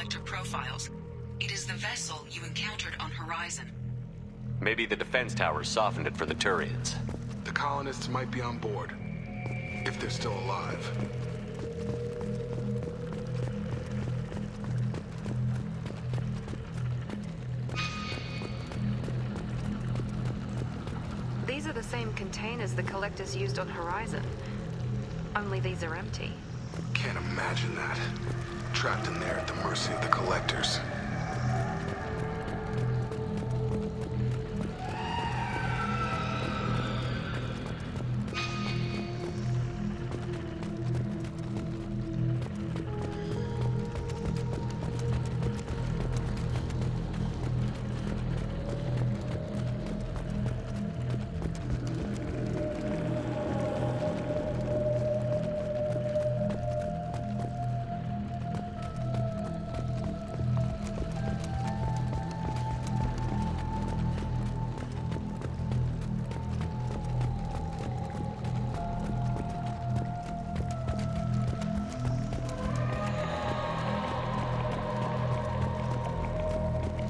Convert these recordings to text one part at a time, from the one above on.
collector profiles. It is the vessel you encountered on Horizon. Maybe the defense towers softened it for the Turians. The colonists might be on board, if they're still alive. These are the same containers the collectors used on Horizon. Only these are empty. Can't imagine that. Trapped in there at the mercy of the collectors.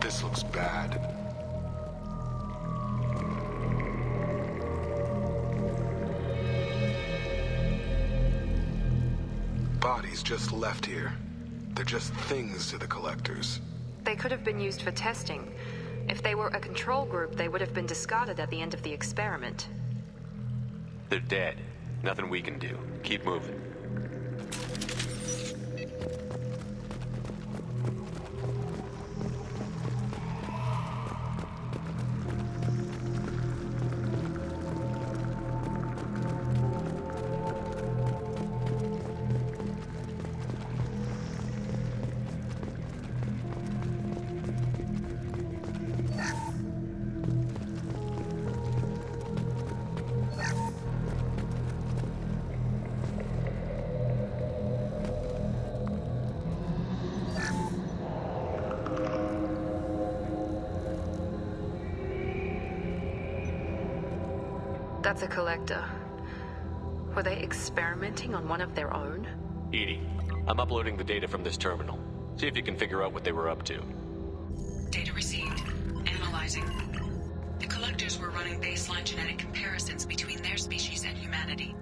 This looks bad. Bodies just left here. They're just things to the collectors. They could have been used for testing. If they were a control group, they would have been discarded at the end of the experiment. They're dead. Nothing we can do. Keep moving. That's a collector. Were they experimenting on one of their own? Edie, I'm uploading the data from this terminal. See if you can figure out what they were up to. Data received. Analyzing. The collectors were running baseline genetic comparisons between their species and humanity.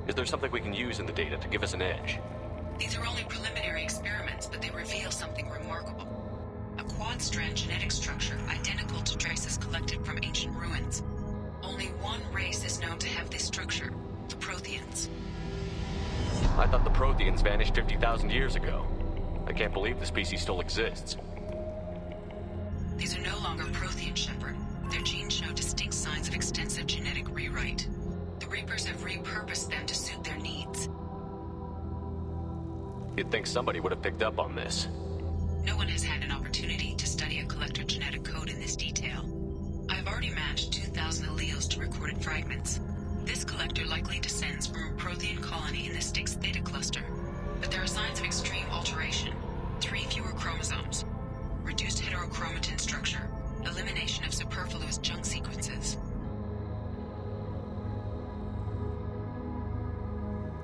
Is there something we can use in the data to give us an edge? These are only preliminary experiments, but they reveal something remarkable. A quad-strand genetic structure identical to traces collected from ancient ruins. Only one race is known to have this structure, the Protheans. I thought the Protheans vanished 50,000 years ago. I can't believe the species still exists. These are no longer Prothean, Shepard. Their genes show distinct signs of extensive genetic rewrite. The Reapers have repurposed them to suit their needs. You'd think somebody would have picked up on this. No one has had an opportunity to study a collector genetic code in this detail. I've already matched 2,000 alleles to recorded fragments. This collector likely descends from a Prothean colony in the Styx Theta cluster. But there are signs of extreme alteration. 3 fewer chromosomes. Reduced heterochromatin structure. Elimination of superfluous junk sequences.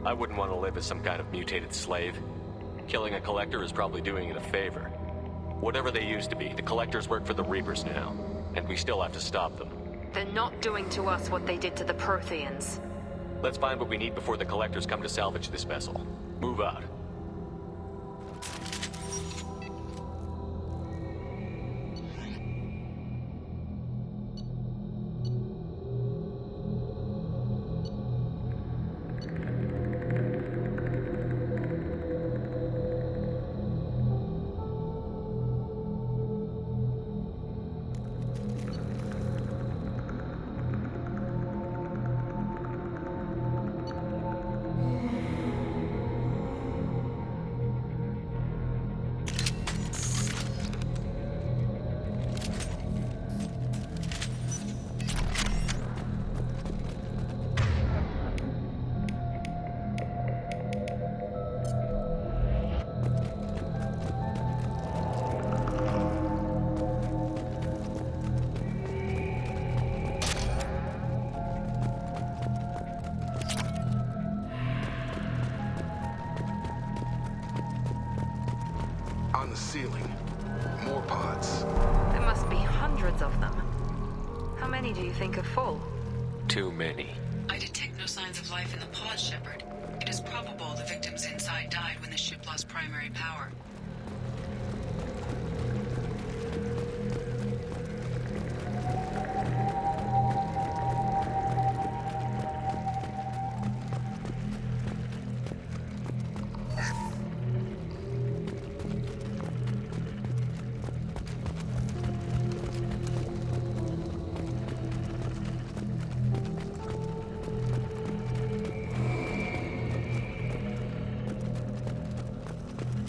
I wouldn't want to live as some kind of mutated slave. Killing a collector is probably doing it a favor. Whatever they used to be, the collectors work for the Reapers now. And we still have to stop them. They're not doing to us what they did to the Protheans. Let's find what we need before the collectors come to salvage this vessel. Move out. on the ceiling. More pods. There must be hundreds of them. How many do you think are full? Too many. I detect no signs of life in the pod, Shepard. It is probable the victims inside died when the ship lost primary power.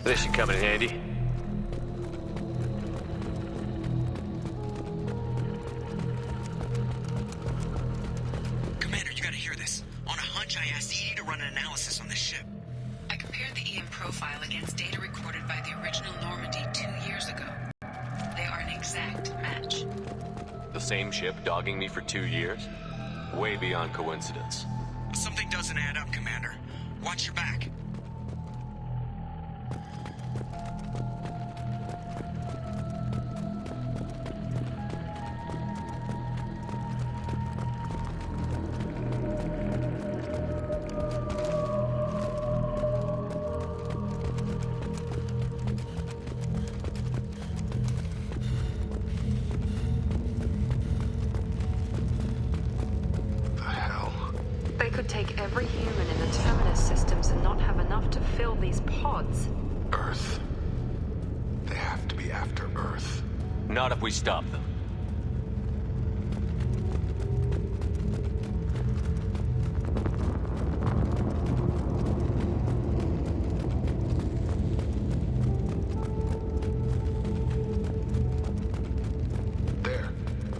This should come in handy. Commander, you gotta hear this. On a hunch, I asked EDI to run an analysis on this ship. I compared the EM profile against data recorded by the original Normandy 2 years ago. They are an exact match. The same ship dogging me for 2 years? Way beyond coincidence. Something doesn't add up, Commander. Watch your back. They could take every human in the Terminus systems and not have enough to fill these pods. Earth. They have to be after Earth. Not if we stop them. There.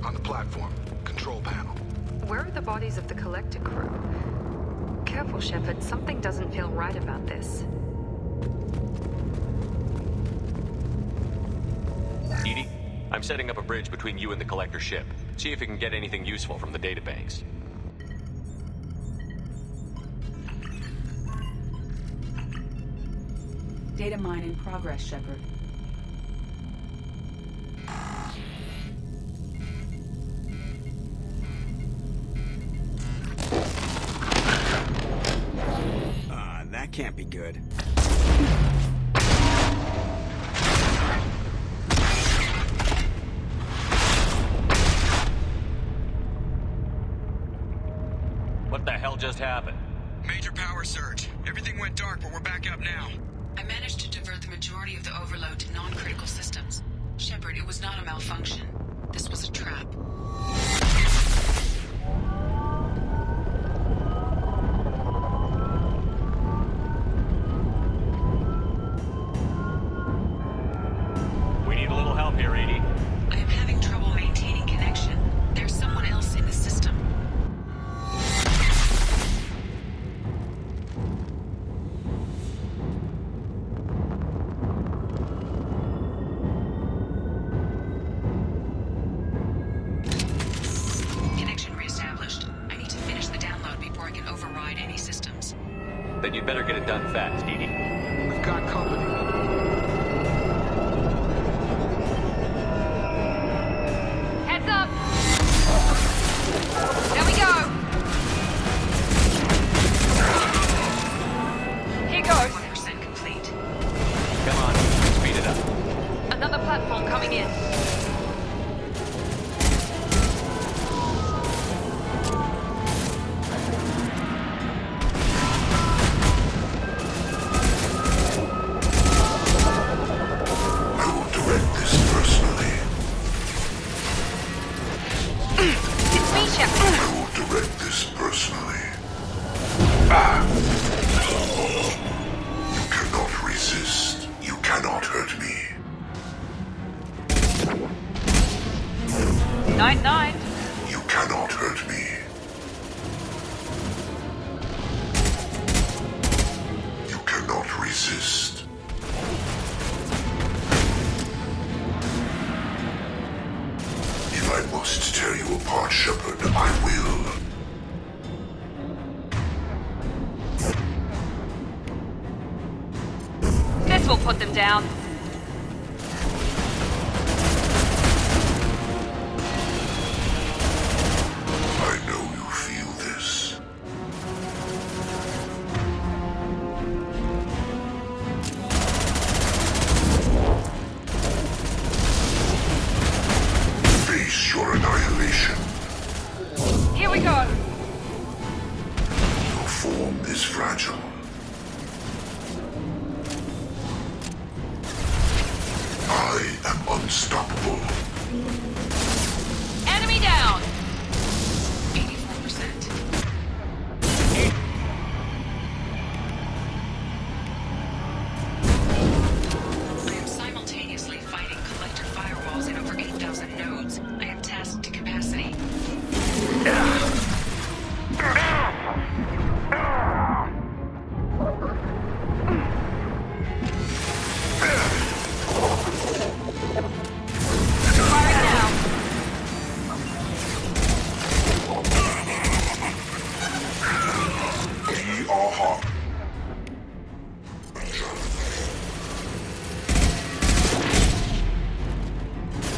On the platform. Control panel. Where are the bodies of the Collector crew? Careful, Shepard. Something doesn't feel right about this. EDI, I'm setting up a bridge between you and the Collector ship. See if you can get anything useful from the databanks. Data mine in progress, Shepard. That can't be good. What the hell just happened? Major power surge. Everything went dark, but we're back up now. I managed to divert the majority of the overload to non-critical systems. Shepard, it was not a malfunction. This was a trap. We need a little help here, EDI. I am having trouble maintaining connection. There's someone else in the system. Connection reestablished. I need to finish the download before I can override any systems. Then you'd better get it done fast, EDI. We've got company. Heads up! There we go! Here goes! 1% complete. Come on, speed it up. Another platform coming in. I will direct this personally. It's me, Shepard. I will direct this personally. You cannot resist. You cannot hurt me. Night-night. You cannot hurt me. You cannot resist. If I must tear you apart, Shepard, I will. This will put them down. unstoppable. Enemy down! 84%. I am simultaneously fighting collector firewalls in over 8,000 nodes. I am tasked to capacity. Firing now! We are hot.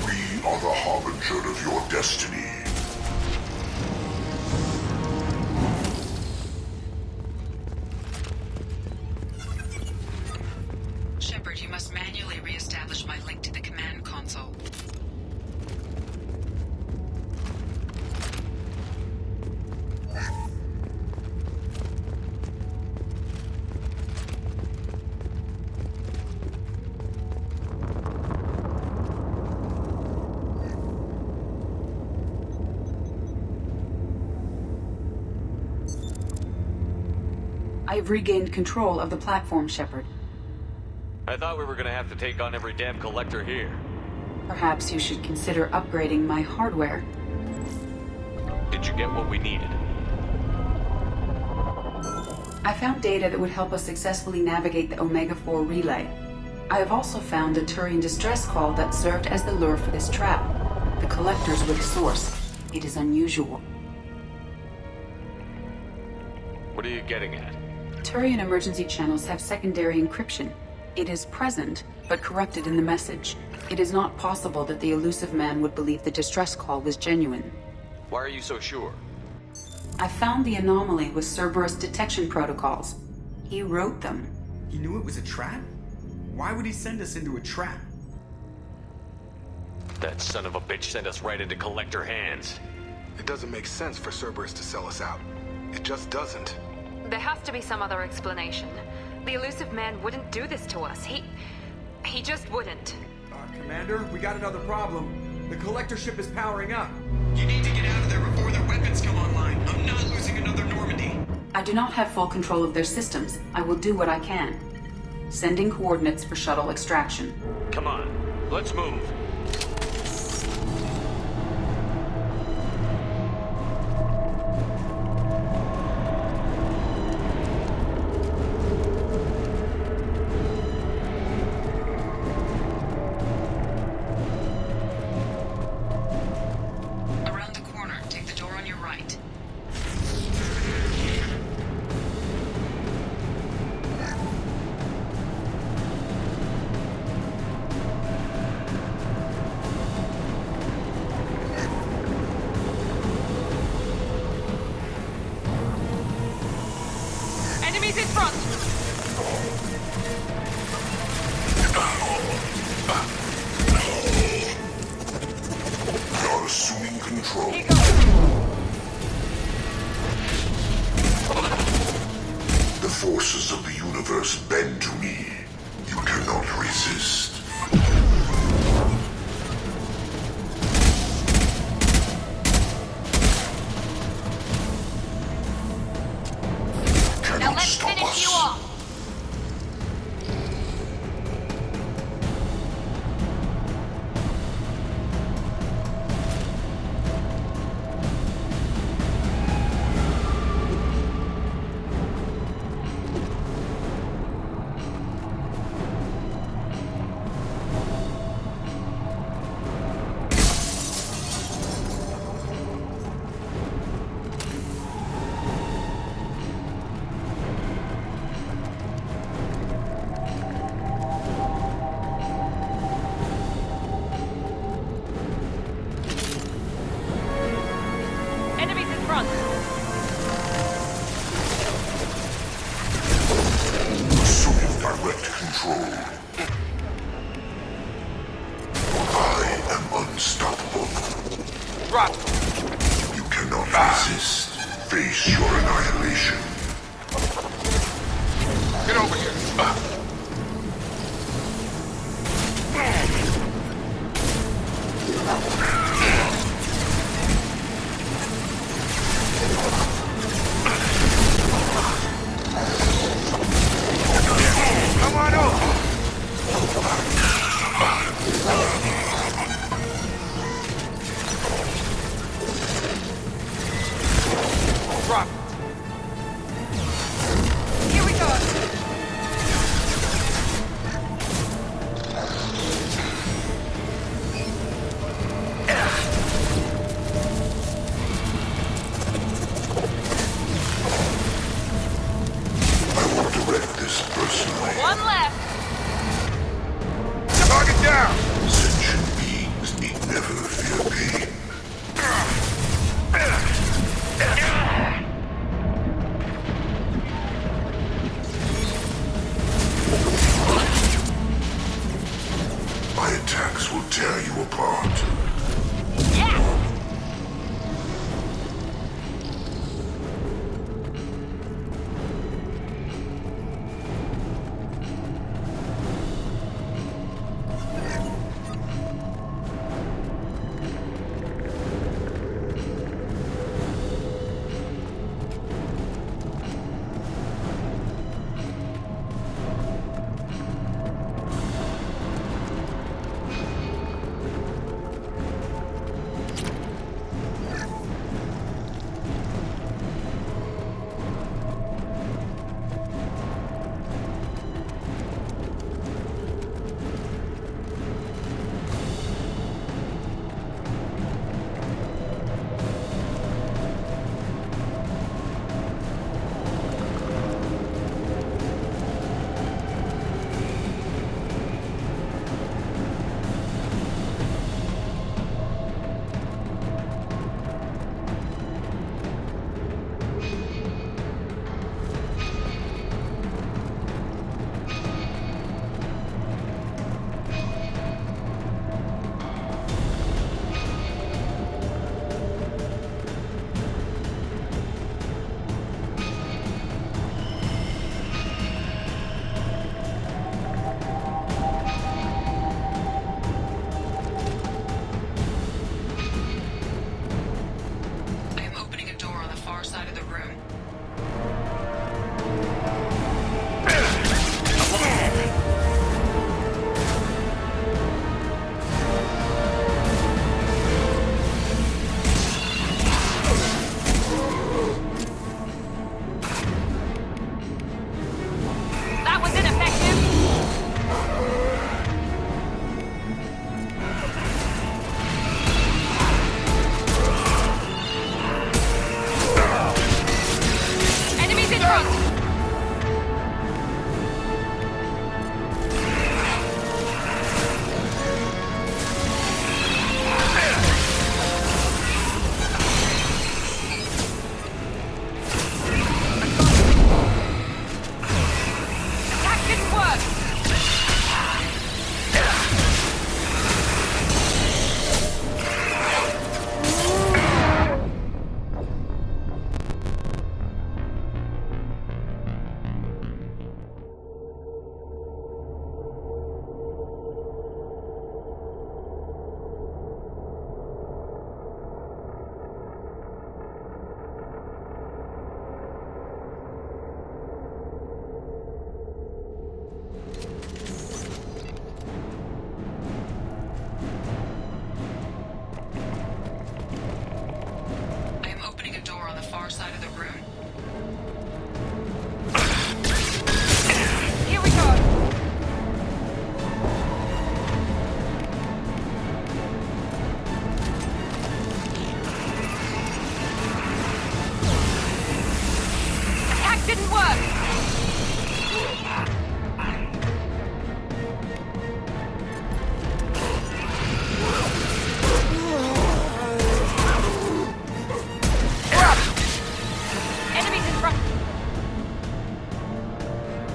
We are the harbinger of your destiny. Shepard, you must manually re-establish my link to the command console. I have regained control of the platform, Shepard. I thought we were gonna have to take on every damn collector here. Perhaps you should consider upgrading my hardware. Did you get what we needed? I found data that would help us successfully navigate the Omega-4 relay. I have also found a Turian distress call that served as the lure for this trap. The collectors were the source. It is unusual. What are you getting at? Turian emergency channels have secondary encryption. It is present, but corrupted in the message. It is not possible that the elusive man would believe the distress call was genuine. Why are you so sure? I found the anomaly with Cerberus detection protocols. He wrote them. He knew it was a trap? Why would he send us into a trap? That son of a bitch sent us right into collector hands. It doesn't make sense for Cerberus to sell us out. It just doesn't. There has to be some other explanation. The elusive man wouldn't do this to us. He just wouldn't. Commander, we got another problem. The collector ship is powering up. You need to get out of there before their weapons come online. I'm not losing another Normandy. I do not have full control of their systems. I will do what I can. Sending coordinates for shuttle extraction. Come on, let's move. Around the corner, take the door on your right. Enemies in front! We are assuming control. Here goes! The forces of the universe bend to me. You cannot resist. Now Cannot let's stop finish us. you off! Enemies in front! Assuming direct control. I am unstoppable. Drop! You cannot resist. Face your annihilation. Get over here.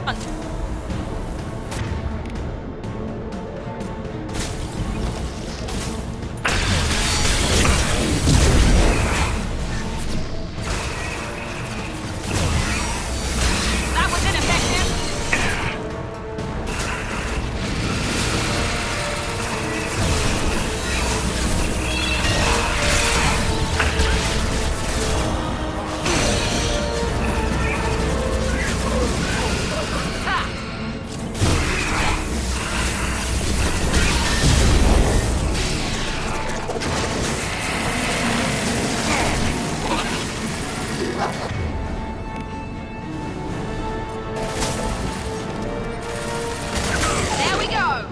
That was ineffective. There we go.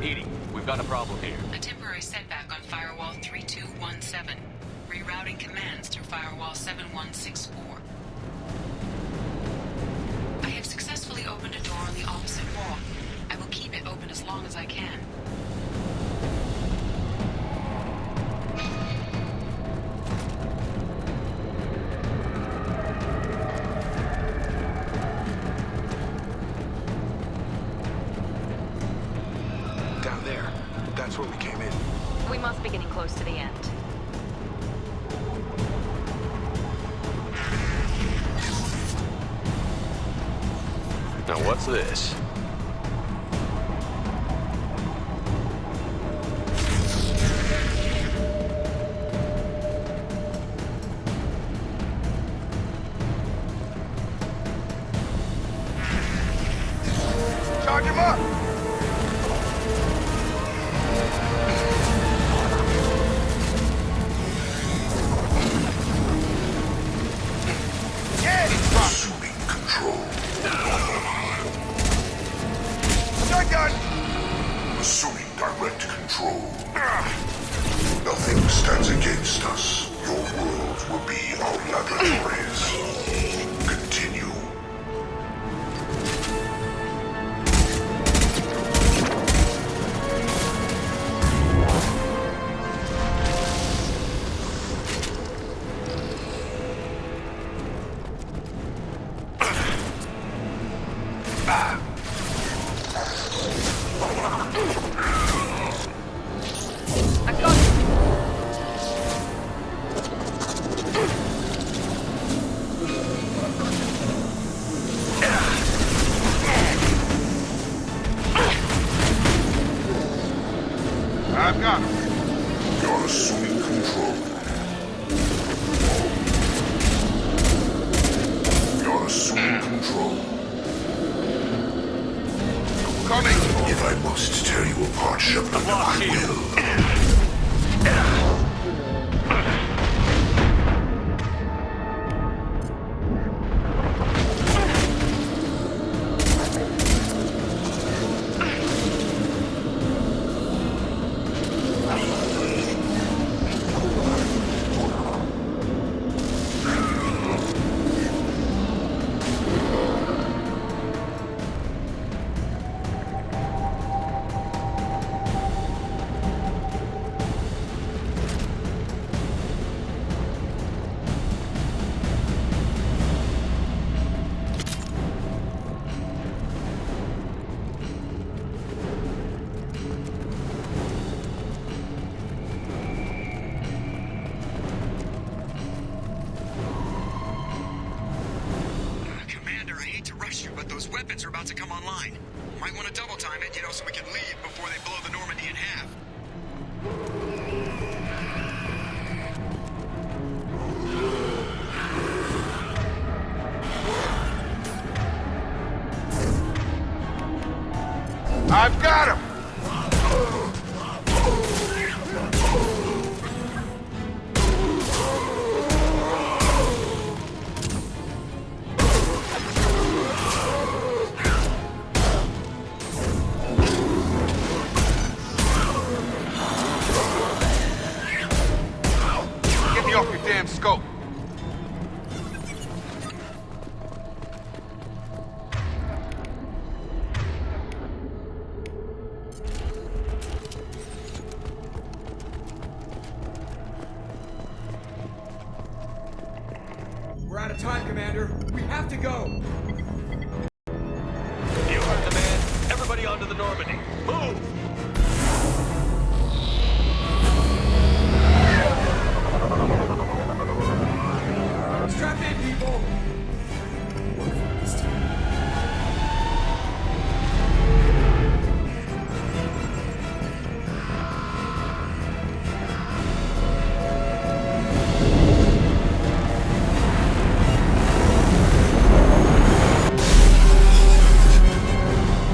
Edie, we've got a problem here. A temporary setback on Firewall 3217. Rerouting commands through Firewall 7164. I have successfully opened a door on the opposite wall. I will keep it open as long as I can. Down there. That's where we came in. We must be getting close to the end. Now what's this? Charge him up! Assuming control. Shotgun! Assuming direct control. Nothing stands against us. Your world will be our laboratories. Continue. I got it. I've got him. You're assuming control. You're assuming control. Coming! If I must tear you apart, Shepard, lost I you. will. Commander, I hate to rush you, but those weapons are about to come online. Might want to double time it, so we can leave before they blow the Normandy in half. I've got him! go. We're out of time, Commander. We have to go. You heard the man. Everybody onto the Normandy. Move! Strap in, people.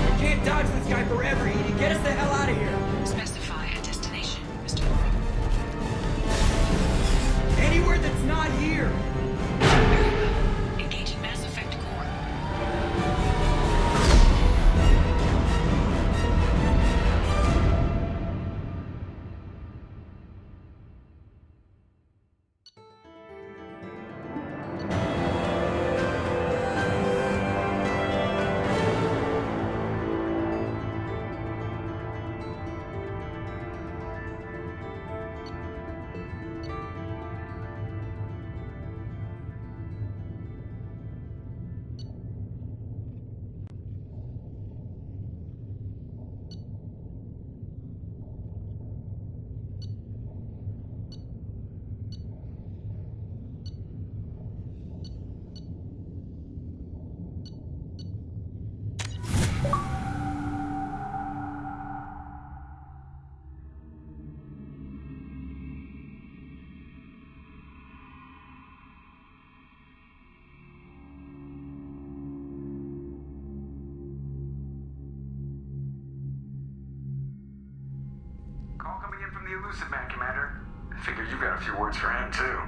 We can't dodge this guy forever, Edie. Get us the hell out of here. Specify a destination, Mr. Anywhere that's not here. Very well. Engaging Mass Effect Core. Call coming in from the Elusive Man, Commander. I figure you got a few words for him, too.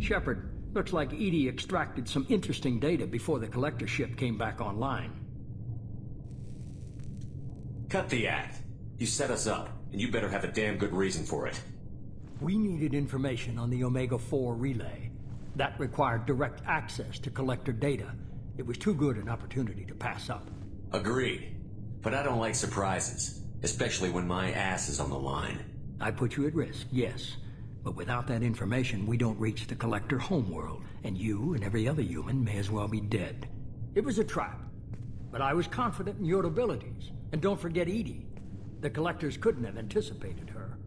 Shepard, looks like Edie extracted some interesting data before the collector ship came back online. Cut the act. You set us up, and you better have a damn good reason for it. We needed information on the Omega-4 relay. That required direct access to collector data. It was too good an opportunity to pass up. Agreed. But I don't like surprises, especially when my ass is on the line. I put you at risk, yes. But without that information, we don't reach the collector homeworld, and you and every other human may as well be dead. It was a trap, but I was confident in your abilities. And don't forget Edie. The collectors couldn't have anticipated her.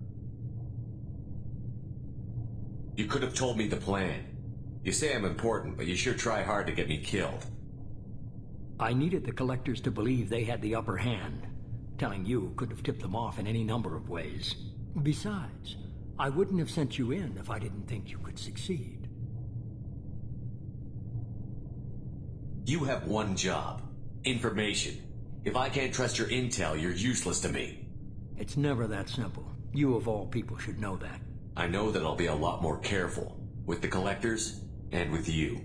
You could have told me the plan. You say I'm important, but you sure try hard to get me killed. I needed the collectors to believe they had the upper hand. Telling you could have tipped them off in any number of ways. Besides, I wouldn't have sent you in if I didn't think you could succeed. You have one job. Information. If I can't trust your intel, you're useless to me. It's never that simple. You of all people should know that. I know that I'll be a lot more careful. With the collectors, and with you.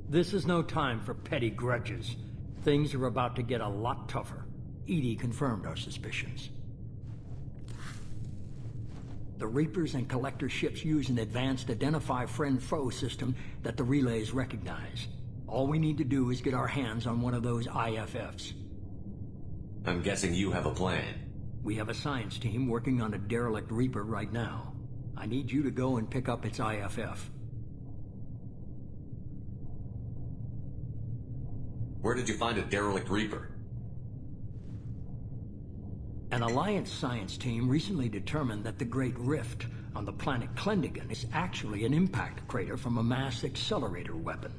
This is no time for petty grudges. Things are about to get a lot tougher. Edie confirmed our suspicions. The Reapers and Collector ships use an advanced Identify Friend-Foe system that the relays recognize. All we need to do is get our hands on one of those IFFs. I'm guessing you have a plan. We have a science team working on a Derelict Reaper right now. I need you to go and pick up its IFF. Where did you find a Derelict Reaper? An Alliance science team recently determined that the Great Rift on the planet Klendigan is actually an impact crater from a mass accelerator weapon.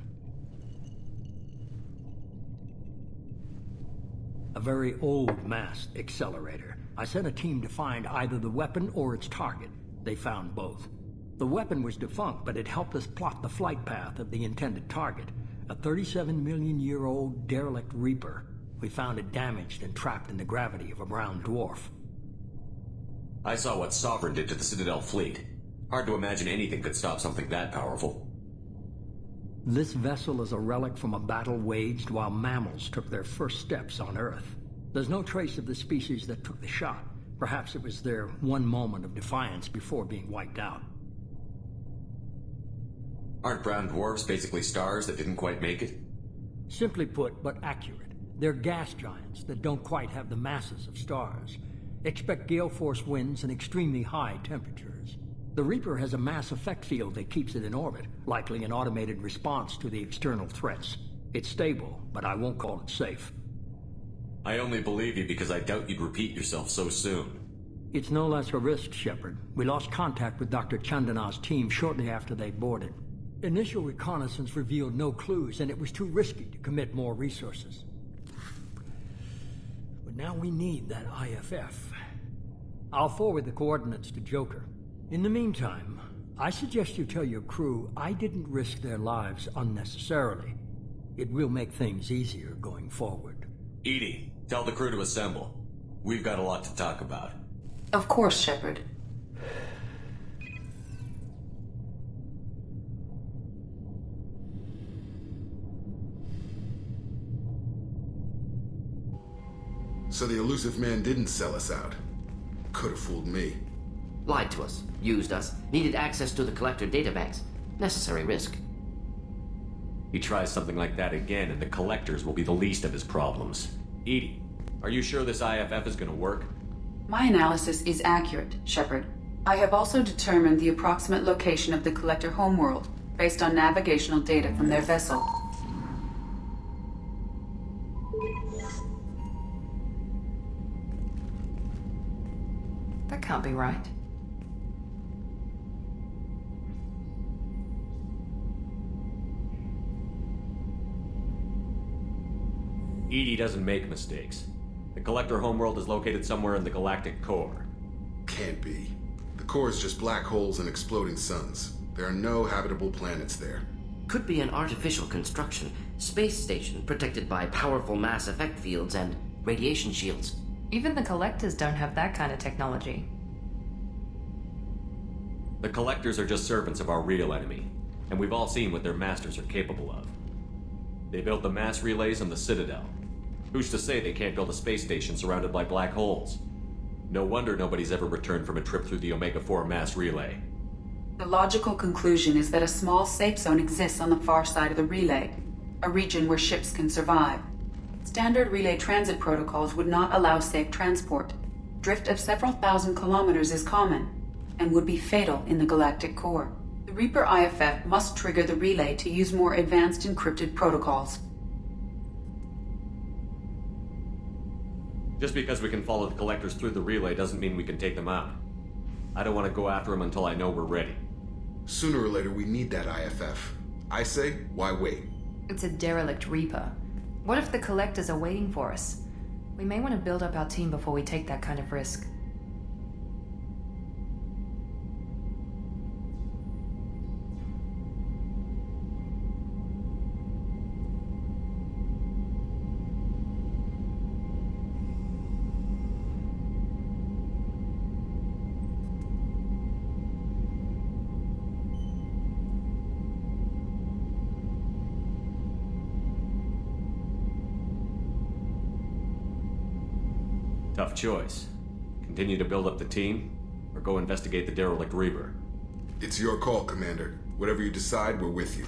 A very old mass accelerator. I sent a team to find either the weapon or its target. They found both. The weapon was defunct, but it helped us plot the flight path of the intended target, a 37-million-year-old Derelict Reaper. We found it damaged and trapped in the gravity of a brown dwarf. I saw what Sovereign did to the Citadel fleet. Hard to imagine anything could stop something that powerful. This vessel is a relic from a battle waged while mammals took their first steps on Earth. There's no trace of the species that took the shot. Perhaps it was their one moment of defiance before being wiped out. Aren't brown dwarfs basically stars that didn't quite make it? Simply put, but accurate. They're gas giants that don't quite have the masses of stars. Expect gale force winds and extremely high temperatures. The Reaper has a mass effect field that keeps it in orbit, likely an automated response to the external threats. It's stable, but I won't call it safe. I only believe you because I doubt you'd repeat yourself so soon. It's no less a risk, Shepard. We lost contact with Dr. Chandana's team shortly after they boarded. Initial reconnaissance revealed no clues, and it was too risky to commit more resources. But now we need that IFF. I'll forward the coordinates to Joker. In the meantime, I suggest you tell your crew I didn't risk their lives unnecessarily. It will make things easier going forward. Edie, tell the crew to assemble. We've got a lot to talk about. Of course, Shepard. So the elusive man didn't sell us out. Could have fooled me. Lied to us, used us, needed access to the Collector databanks. Necessary risk. He tries something like that again, and the Collectors will be the least of his problems. Edie, are you sure this IFF is gonna work? My analysis is accurate, Shepard. I have also determined the approximate location of the Collector homeworld, based on navigational data from their vessel. That can't be right. Edie doesn't make mistakes. The Collector homeworld is located somewhere in the galactic core. Can't be. The core is just black holes and exploding suns. There are no habitable planets there. Could be an artificial construction, space station protected by powerful mass effect fields and radiation shields. Even the Collectors don't have that kind of technology. The Collectors are just servants of our real enemy, and we've all seen what their masters are capable of. They built the mass relays on the Citadel. Who's to say they can't build a space station surrounded by black holes? No wonder nobody's ever returned from a trip through the Omega-4 mass relay. The logical conclusion is that a small safe zone exists on the far side of the relay, a region where ships can survive. Standard relay transit protocols would not allow safe transport. Drift of several thousand kilometers is common, and would be fatal in the galactic core. The Reaper IFF must trigger the relay to use more advanced encrypted protocols. Just because we can follow the Collectors through the relay doesn't mean we can take them out. I don't want to go after them until I know we're ready. Sooner or later, we need that IFF. I say, why wait? It's a derelict Reaper. What if the Collectors are waiting for us? We may want to build up our team before we take that kind of risk. Tough choice. Continue to build up the team, or go investigate the derelict Reaper. It's your call, Commander. Whatever you decide, we're with you.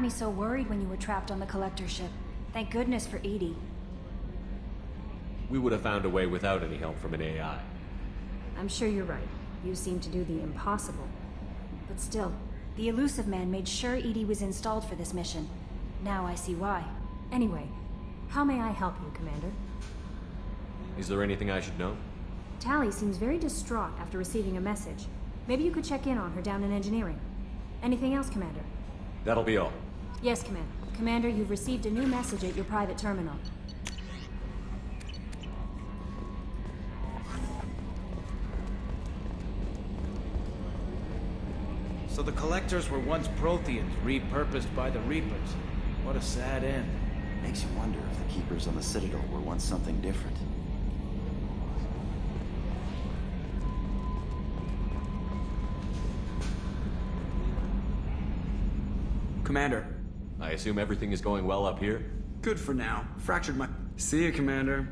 me so worried when you were trapped on the Collector ship. Thank goodness for Edie. We would have found a way without any help from an AI. I'm sure you're right. You seem to do the impossible. But still, the Elusive Man made sure Edie was installed for this mission. Now I see why. Anyway, how may I help you, Commander? Is there anything I should know? Tally seems very distraught after receiving a message. Maybe you could check in on her down in engineering. Anything else, Commander? That'll be all. Yes, Commander. Commander, you've received a new message at your private terminal. So the Collectors were once Protheans, repurposed by the Reapers. What a sad end. Makes you wonder if the Keepers on the Citadel were once something different. Commander. I assume everything is going well up here? Good for now. Fractured my... See you, Commander.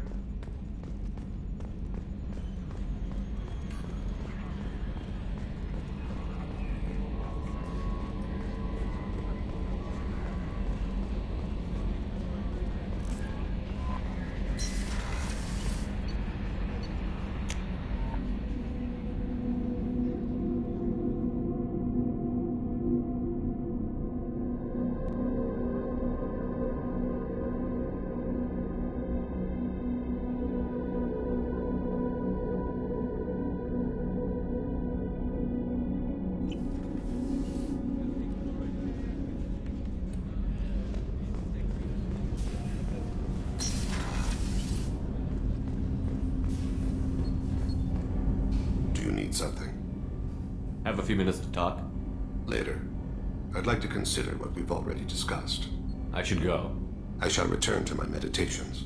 Something. Have a few minutes to talk? Later. I'd like to consider what we've already discussed. I should go. I shall return to my meditations.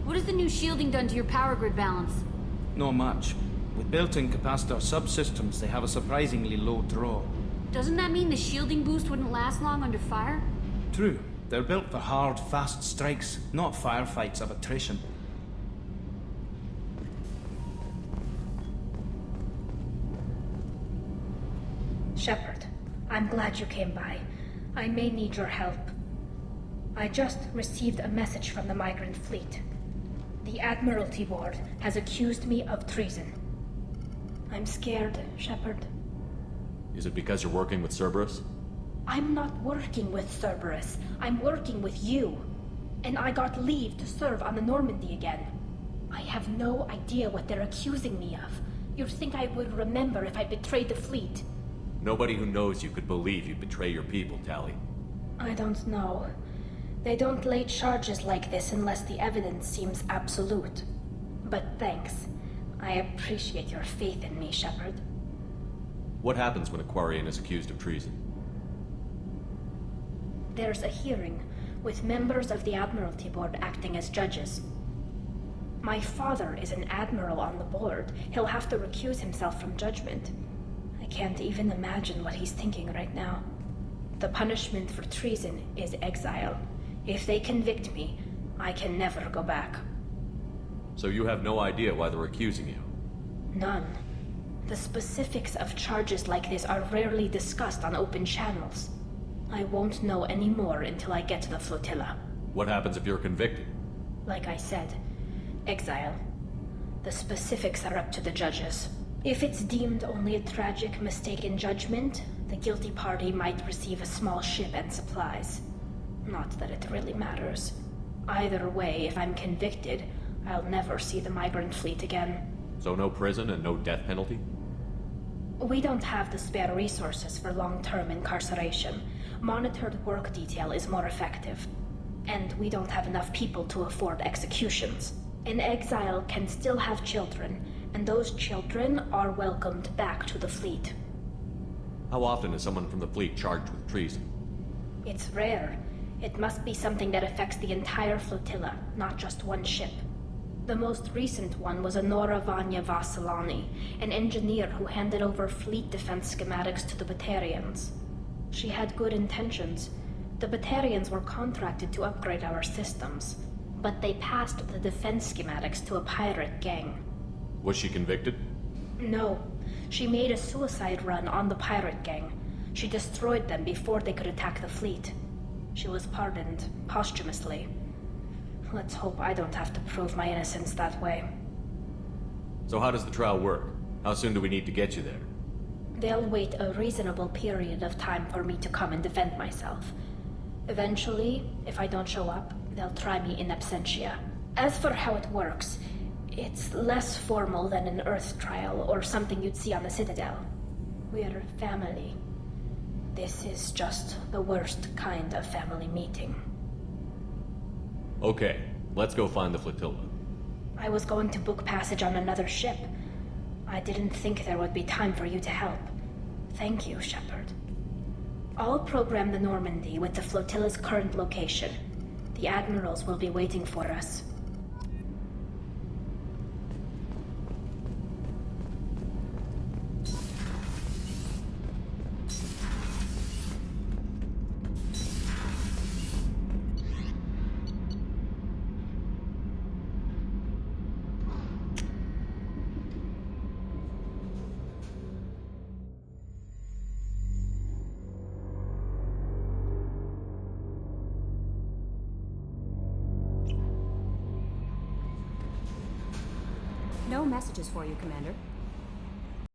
What has the new shielding done to your power grid balance? Not much. With built-in capacitor subsystems, they have a surprisingly low draw. Doesn't that mean the shielding boost wouldn't last long under fire? True. They're built for hard, fast strikes, not firefights of attrition. Shepard, I'm glad you came by. I may need your help. I just received a message from the migrant fleet. The Admiralty Board has accused me of treason. I'm scared, Shepard. Is it because you're working with Cerberus? I'm not working with Cerberus. I'm working with you. And I got leave to serve on the Normandy again. I have no idea what they're accusing me of. You'd think I would remember if I betrayed the fleet. Nobody who knows you could believe you'd betray your people, Tally. I don't know. They don't lay charges like this unless the evidence seems absolute. But thanks. I appreciate your faith in me, Shepard. What happens when a Quarian is accused of treason? There's a hearing, with members of the Admiralty Board acting as judges. My father is an admiral on the board. He'll have to recuse himself from judgment. I can't even imagine what he's thinking right now. The punishment for treason is exile. If they convict me, I can never go back. So you have no idea why they're accusing you? None. The specifics of charges like this are rarely discussed on open channels. I won't know any more until I get to the flotilla. What happens if you're convicted? Like I said, exile. The specifics are up to the judges. If it's deemed only a tragic mistake in judgment, the guilty party might receive a small ship and supplies. Not that it really matters. Either way, if I'm convicted, I'll never see the migrant fleet again. So no prison and no death penalty? We don't have the spare resources for long-term incarceration. Monitored work detail is more effective. And we don't have enough people to afford executions. An exile can still have children, and those children are welcomed back to the fleet. How often is someone from the fleet charged with treason? It's rare. It must be something that affects the entire flotilla, not just one ship. The most recent one was Honora Vanya Vasilani, an engineer who handed over fleet defense schematics to the Batarians. She had good intentions. The Batarians were contracted to upgrade our systems, but they passed the defense schematics to a pirate gang. Was she convicted? No. She made a suicide run on the pirate gang. She destroyed them before they could attack the fleet. She was pardoned posthumously. Let's hope I don't have to prove my innocence that way. So how does the trial work? How soon do we need to get you there? They'll wait a reasonable period of time for me to come and defend myself. Eventually, if I don't show up, they'll try me in absentia. As for how it works, it's less formal than an Earth trial or something you'd see on the Citadel. We're family. This is just the worst kind of family meeting. Okay, let's go find the flotilla. I was going to book passage on another ship. I didn't think there would be time for you to help. Thank you, Shepard. I'll program the Normandy with the flotilla's current location. The admirals will be waiting for us. No messages for you, Commander.